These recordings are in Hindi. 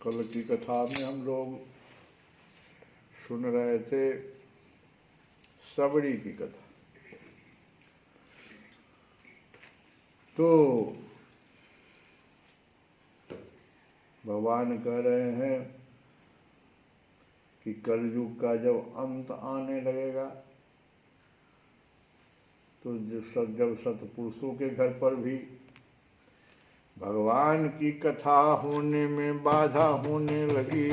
कल की कथा में हम लोग सुन रहे थे सबरी की कथा। तो भगवान कह रहे हैं कि कलयुग का जब अंत आने लगेगा तो जब सतपुरुषों के घर पर भी भगवान की कथा होने में बाधा होने लगी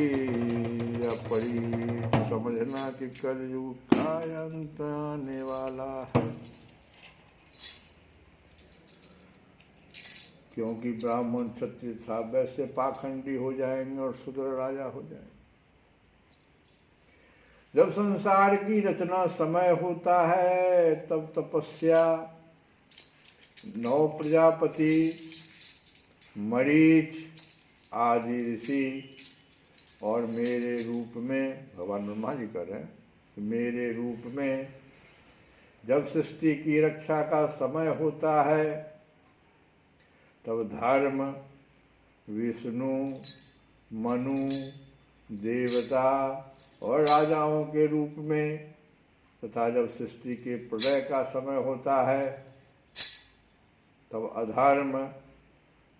या पड़ी, तो समझना कि कलयुग का अंत आने वाला है। क्योंकि ब्राह्मण क्षत्रिय था वैसे पाखंडी हो जाएंगे और शूद्र राजा हो जाएंगे। जब संसार की रचना समय होता है तब तपस्या 9 प्रजापति, मरीच आदि ऋषि और मेरे रूप में, भगवान ब्रह्मा जी कर रहे हैं, मेरे रूप में जब सृष्टि की रक्षा का समय होता है तब धर्म, विष्णु, मनु, देवता और राजाओं के रूप में, तथा जब सृष्टि के प्रलय का समय होता है तब अधर्म,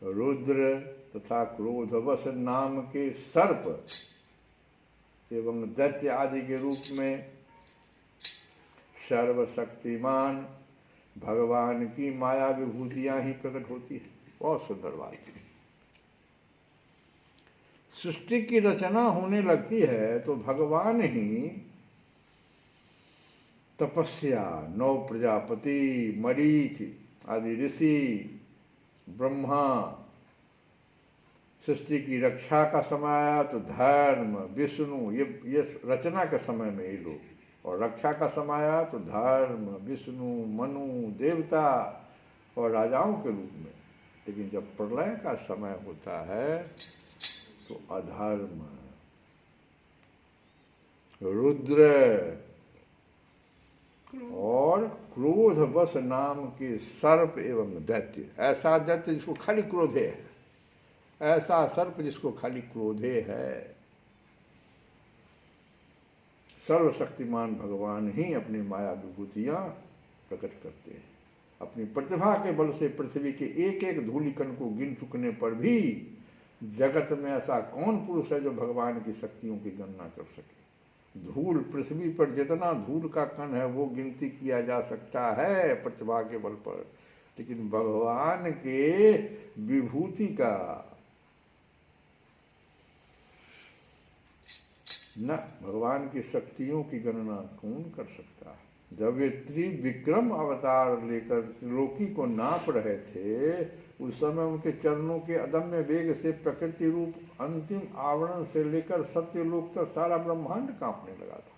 रुद्र तथा क्रोधवश नाम के सर्प एवं दैत्य आदि के रूप में सर्वशक्तिमान भगवान की माया विभूतियां ही प्रकट होती है। बहुत सुंदर बात है। सृष्टि की रचना होने लगती है तो भगवान ही तपस्या 9 प्रजापति, मरीच आदि ऋषि, ब्रह्मा, सृष्टि की रक्षा का समय आया तो धर्म, विष्णु, ये रचना के समय में ये लोग, और रक्षा का समय आया तो धर्म, विष्णु, मनु, देवता और राजाओं के रूप में। लेकिन जब प्रलय का समय होता है तो अधर्म, रुद्र और क्रोधवश नाम के सर्प एवं दैत्य। ऐसा दैत्य जिसको खाली क्रोधे है, ऐसा सर्प जिसको खाली क्रोधे है। सर्वशक्तिमान भगवान ही अपनी माया विभूतियां प्रकट करते हैं। अपनी प्रतिभा के बल से पृथ्वी के एक एक धूलिकण को गिन चुकने पर भी जगत में ऐसा कौन पुरुष है जो भगवान की शक्तियों की गणना कर सके। धूल, पृथ्वी पर जितना धूल का कण है वो गिनती किया जा सकता है प्रतिभा के बल पर, लेकिन भगवान के विभूति का न, भगवान की शक्तियों की गणना कौन कर सकता है। जब वे त्रिविक्रम अवतार लेकर त्रिलोकी को नाप रहे थे उस समय उनके चरणों के अदम्य वेग से प्रकृति रूप अंतिम आवरण से लेकर सत्यलोक तक सारा ब्रह्मांड कांपने लगा था।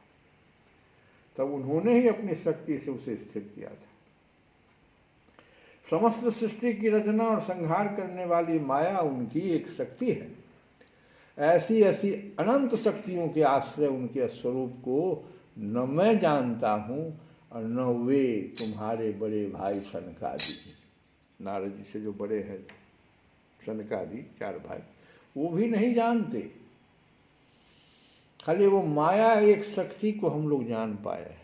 तब उन्होंने ही अपनी शक्ति से उसे स्थिर किया था। समस्त सृष्टि की रचना और संहार करने वाली माया उनकी एक शक्ति है। ऐसी ऐसी अनंत शक्तियों के आश्रय उनके स्वरूप को न मैं जानता हूं और न वे तुम्हारे बड़े भाई सनकादि, नारद जी से जो बड़े हैं सनकादि 4 भाई, वो भी नहीं जानते। खाली वो माया एक शक्ति को हम लोग जान पाए।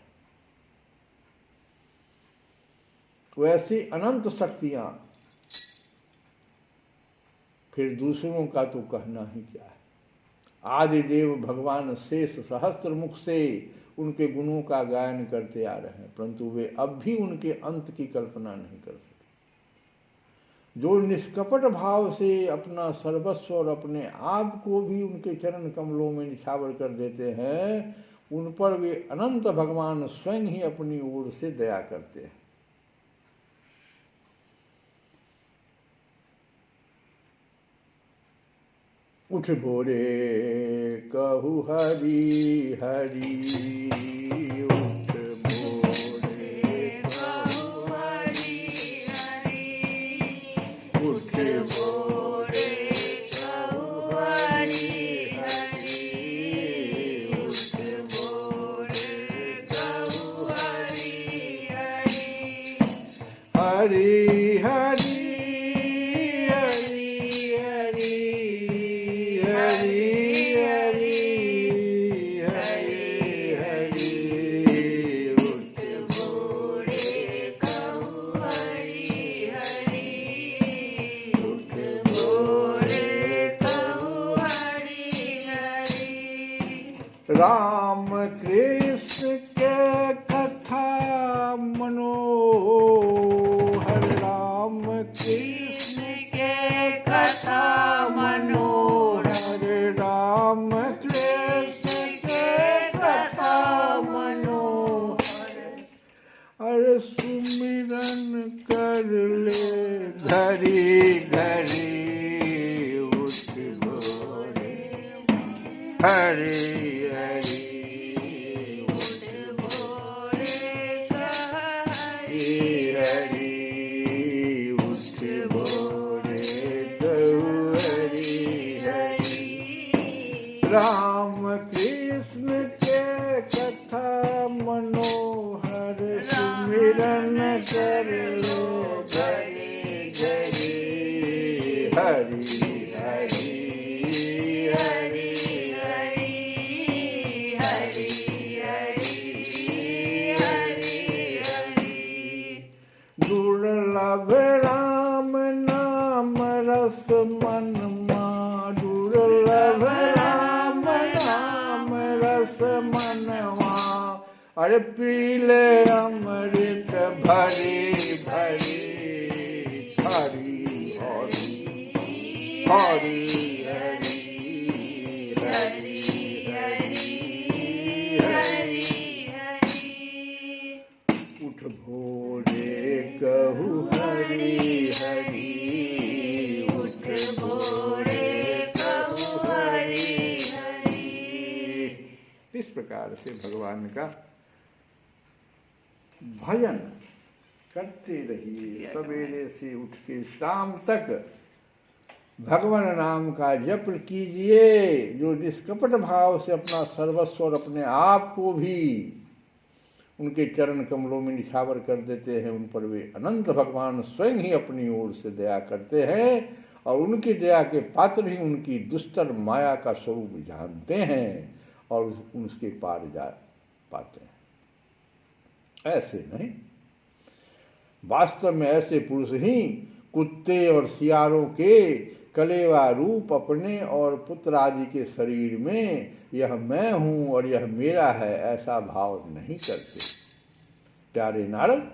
तो ऐसी अनंत शक्तियां, फिर दूसरों का तो कहना ही क्या है। आदिदेव भगवान शेष सहस्त्र मुख से उनके गुणों का गायन करते आ रहे हैं, परंतु वे अब भी उनके अंत की कल्पना नहीं कर सके। जो निष्कपट भाव से अपना सर्वस्व और अपने आप को भी उनके चरण कमलों में निछावर कर देते हैं, उन पर वे अनंत भगवान स्वयं ही अपनी ओर से दया करते हैं। उठ भोरे कहु हरि हरि, उठ भोरे कहु हरि हरि, उठ भोरे कहु हरि हरि, उठ भोरे कहु हरि हरि, हरि हरि उठ हर सुमिरन कर लो घड़ी घड़ी। हरि हरि हरि हरि हरि हरि हरि हरि। दुर्लभ राम नाम रस मन मा, दुर्लभ राम नाम रस मनवा। अरे पीले अमृत भरी भरी। हरि हरि हरि हरि हरि हरि हरि हरि। उठ भोरे कहु हरि हरि, उठ भोरे कहु हरि हरि। इस प्रकार से भगवान का भजन करते रहिए। सवेरे से उठ के शाम तक भगवान नाम का जप कीजिए। जो निष्कपट भाव से अपना सर्वस्व और अपने आप को भी उनके चरण कमलों में निछावर कर देते हैं, उन पर वे अनंत भगवान स्वयं ही अपनी ओर से दया करते हैं और उनकी दया के पात्र ही उनकी दुष्टर माया का स्वरूप जानते हैं और उसके पार जा पाते हैं। ऐसे नहीं, वास्तव में ऐसे पुरुष ही कुत्ते और सियारों के कलेवा रूप अपने और पुत्र आदि के शरीर में यह मैं हूं और यह मेरा है ऐसा भाव नहीं करते। प्यारे नारद,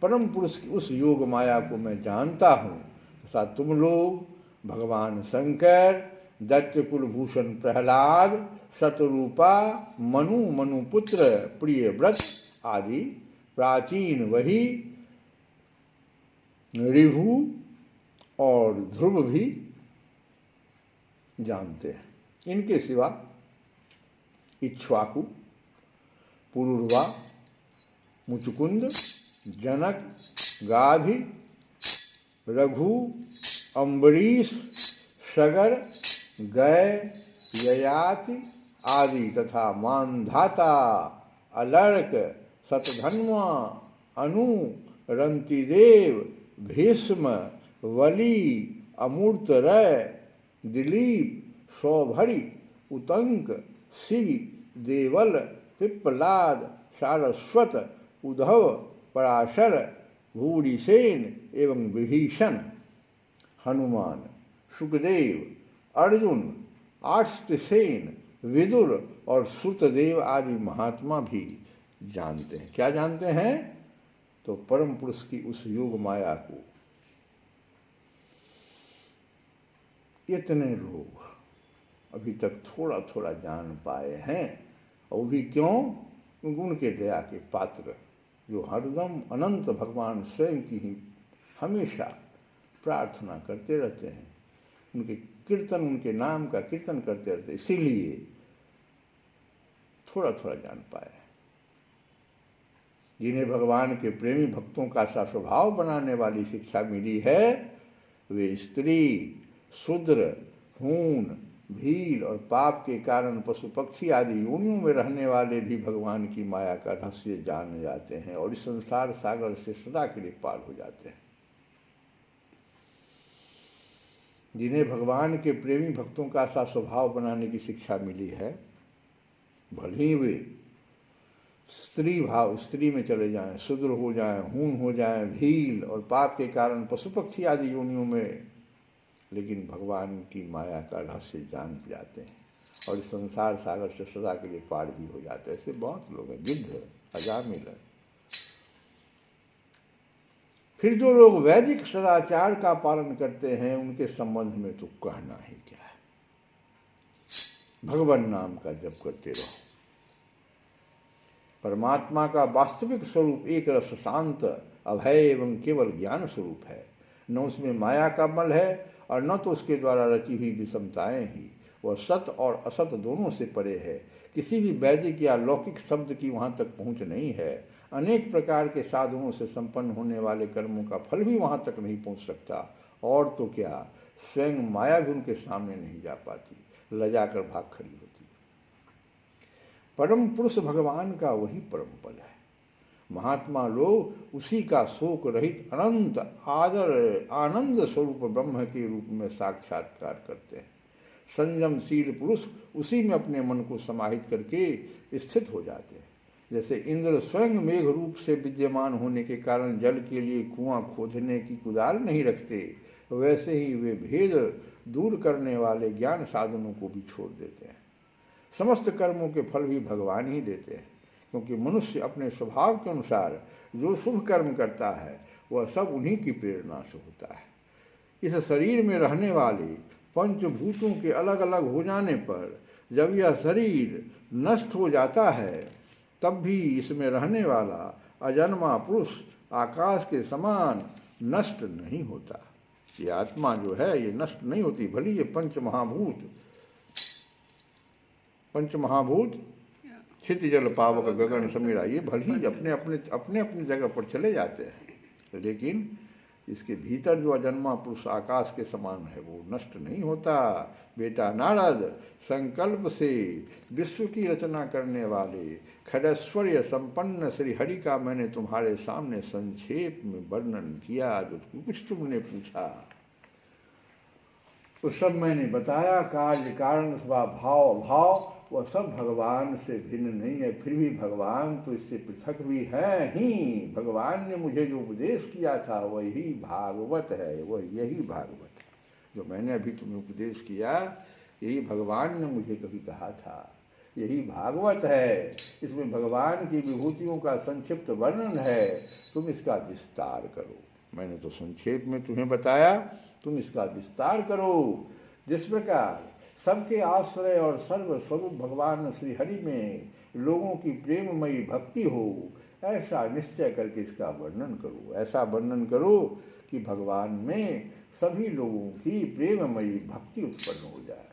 परम पुरुष की उस योग माया को मैं जानता हूं तथा तुम लोग भगवान शंकर, दैत्य कुलभूषण प्रहलाद, शतरूपा, मनुपुत्र, प्रियव्रत आदि प्राचीन वही, ऋभु और ध्रुव भी जानते हैं। इनके सिवा इक्ष्वाकु, पुरुरवा, मुचुकुंद, जनक, गाधि, रघु, अम्बरीश, सगर, गय, ययाति आदि तथा मानधाता, अलर्क, शतधन्वा, अनु, रंतिदेव, भीष्म, वली, अमूर्तरय, दिलीप, सौभरी, उतंक, शिव, देवल, पिप्पलाद, सारस्वत, उद्धव, पराशर, भूरिसेन एवं विभीषण, हनुमान, सुखदेव, अर्जुन, आष्टसेन, विदुर और श्रुतदेव आदि महात्मा भी जानते हैं। क्या जानते हैं? तो परम पुरुष की उस योग माया को। इतने लोग अभी तक थोड़ा थोड़ा जान पाए हैं, और भी क्यों? उनके दया के पात्र जो हरदम अनंत भगवान स्वयं की ही हमेशा प्रार्थना करते रहते हैं, उनके कीर्तन, उनके नाम का कीर्तन करते रहते, इसीलिए थोड़ा थोड़ा जान पाए। जिन्हें भगवान के प्रेमी भक्तों का सा स्वभाव बनाने वाली शिक्षा मिली है, वे स्त्री, शूद्र, हूण, भील और पाप के कारण पशु पक्षी आदि योनियों में रहने वाले भी भगवान की माया का रहस्य जान जाते हैं और इस संसार सागर से सदा के लिए पार हो जाते हैं। जिन्हें भगवान के प्रेमी भक्तों का सा स्वभाव बनाने की शिक्षा मिली है, भले ही वे स्त्री में चले जाएं, शूद्र हो जाएं, हूण हो जाएं, भील और पाप के कारण पशु पक्षी आदि योनियों में, लेकिन भगवान की माया का रहस्य जान जाते हैं और इस संसार सागर से सदा के लिए पार भी हो जाते हैं। ऐसे बहुत लोग हैं, गिद्ध, अजामिल। फिर जो लोग वैदिक सदाचार का पालन करते हैं, उनके संबंध में तो कहना ही क्या है। भगवान नाम का जप करते रहो। परमात्मा का वास्तविक स्वरूप एक रस, शांत, अभय एवं केवल ज्ञान स्वरूप है। न उसमें माया का बल है और न तो उसके द्वारा रची हुई विषमताएं ही। वह सत और असत दोनों से परे है। किसी भी वैदिक या लौकिक शब्द की वहाँ तक पहुँच नहीं है। अनेक प्रकार के साधनों से संपन्न होने वाले कर्मों का फल भी वहाँ तक नहीं पहुँच सकता। और तो क्या, स्वयं माया भी उनके सामने नहीं जा पाती, लजा कर भाग खड़ी होती। परम पुरुष भगवान का वही परम पद है। महात्मा लोग उसी का शोक रहित अनंत आनंद स्वरूप ब्रह्म के रूप में साक्षात्कार करते हैं। संयमशील पुरुष उसी में अपने मन को समाहित करके स्थित हो जाते हैं। जैसे इंद्र स्वयं मेघ रूप से विद्यमान होने के कारण जल के लिए कुआं खोदने की कुदाल नहीं रखते, वैसे ही वे भेद दूर करने वाले ज्ञान साधनों को भी छोड़ देते हैं। समस्त कर्मों के फल भी भगवान ही देते हैं, क्योंकि मनुष्य अपने स्वभाव के अनुसार जो शुभ कर्म करता है वह सब उन्हीं की प्रेरणा से होता है। इस शरीर में रहने वाले पंचभूतों के अलग अलग हो जाने पर जब यह शरीर नष्ट हो जाता है, तब भी इसमें रहने वाला अजन्मा पुरुष आकाश के समान नष्ट नहीं होता। ये आत्मा जो है ये नष्ट नहीं होती। भली ये पंच महाभूत क्षिति जल पावक गगन समीरा, ये भली अपने अपने जगह पर चले जाते हैं, लेकिन इसके भीतर जो अजन्मा पुरुष आकाश के समान है वो नष्ट नहीं होता। बेटा नारद, संकल्प से विश्व की रचना करने वाले खड़ैश्वर्य संपन्न श्री हरि का मैंने तुम्हारे सामने संक्षेप में वर्णन किया। जो कुछ तुमने पूछा तो सब मैंने बताया। कार्य कारण भाव अभाव वह सब भगवान से भिन्न नहीं है, फिर भी भगवान तो इससे पृथक भी है ही। भगवान ने मुझे जो उपदेश किया था वही भागवत है, वह यही भागवत है जो मैंने अभी तुम्हें उपदेश किया। यही भगवान ने मुझे कभी कहा था, यही भागवत है। इसमें भगवान की विभूतियों का संक्षिप्त वर्णन है, तुम इसका विस्तार करो। मैंने तो संक्षेप में तुम्हें बताया, तुम इसका विस्तार करो। जिस प्रकार सबके आश्रय और सर्वस्वरूप भगवान श्री हरि में लोगों की प्रेममयी भक्ति हो, ऐसा निश्चय करके इसका वर्णन करो। ऐसा वर्णन करो कि भगवान में सभी लोगों की प्रेममयी भक्ति उत्पन्न हो जाए।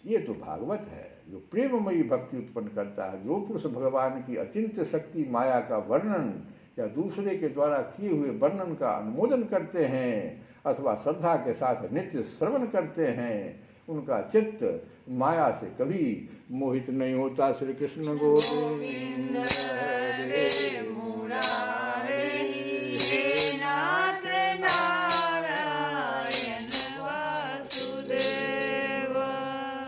ये तो भागवत है जो प्रेममयी भक्ति उत्पन्न करता है। जो पुरुष भगवान की अचिंत्य शक्ति माया का वर्णन या दूसरे के द्वारा किए हुए वर्णन का अनुमोदन करते हैं अथवा श्रद्धा के साथ नित्य श्रवण करते हैं, उनका चित्त माया से कभी मोहित नहीं होता। श्री कृष्ण गोविंद।